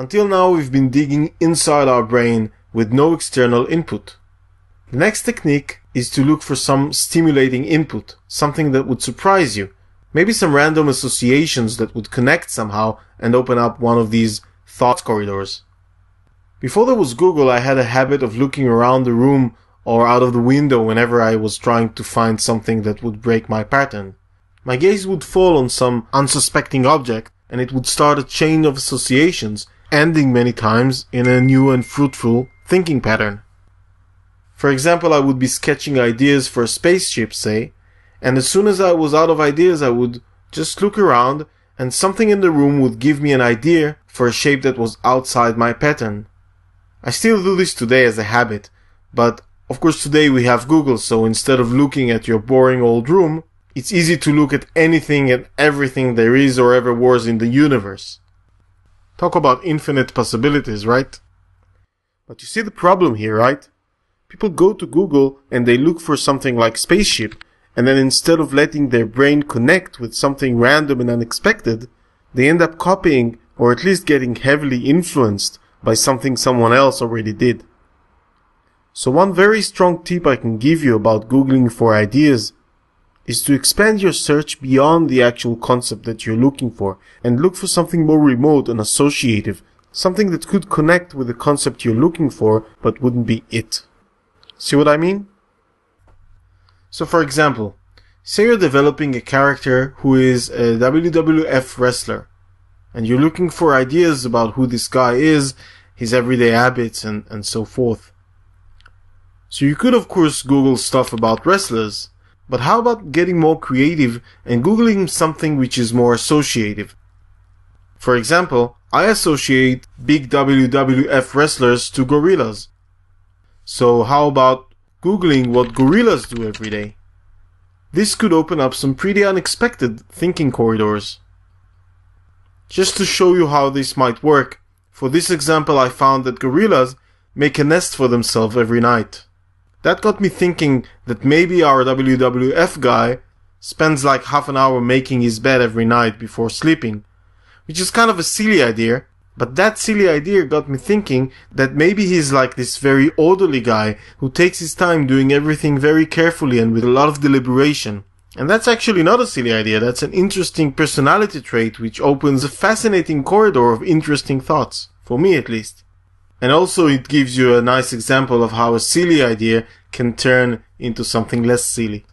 Until now, we've been digging inside our brain with no external input. The next technique is to look for some stimulating input, something that would surprise you. Maybe some random associations that would connect somehow and open up one of these thought corridors. Before there was Google, I had a habit of looking around the room or out of the window whenever I was trying to find something that would break my pattern. My gaze would fall on some unsuspecting object, and it would start a chain of associations, ending many times in a new and fruitful thinking pattern. For example, I would be sketching ideas for a spaceship, say, and as soon as I was out of ideas, I would just look around, and something in the room would give me an idea for a shape that was outside my pattern. I still do this today as a habit, but of course today we have Google, so instead of looking at your boring old room, it's easy to look at anything and everything there is or ever was in the universe. Talk about infinite possibilities, right? But you see the problem here, right? People go to Google and they look for something like spaceship, and then instead of letting their brain connect with something random and unexpected, they end up copying or at least getting heavily influenced by something someone else already did. So one very strong tip I can give you about Googling for ideas is to expand your search beyond the actual concept that you're looking for and look for something more remote and associative, something that could connect with the concept you're looking for but wouldn't be it. See what I mean? So for example, say you're developing a character who is a WWF wrestler, and you're looking for ideas about who this guy is, his everyday habits, and so forth. So you could of course Google stuff about wrestlers, but how about getting more creative and Googling something which is more associative? For example, I associate big WWF wrestlers to gorillas. So how about Googling what gorillas do every day? This could open up some pretty unexpected thinking corridors. Just to show you how this might work, for this example I found that gorillas make a nest for themselves every night. That got me thinking that maybe our WWF guy spends like half an hour making his bed every night before sleeping, which is kind of a silly idea, but that silly idea got me thinking that maybe he's like this very orderly guy who takes his time doing everything very carefully and with a lot of deliberation. And that's actually not a silly idea, that's an interesting personality trait which opens a fascinating corridor of interesting thoughts, for me at least. And also it gives you a nice example of how a silly idea can turn into something less silly.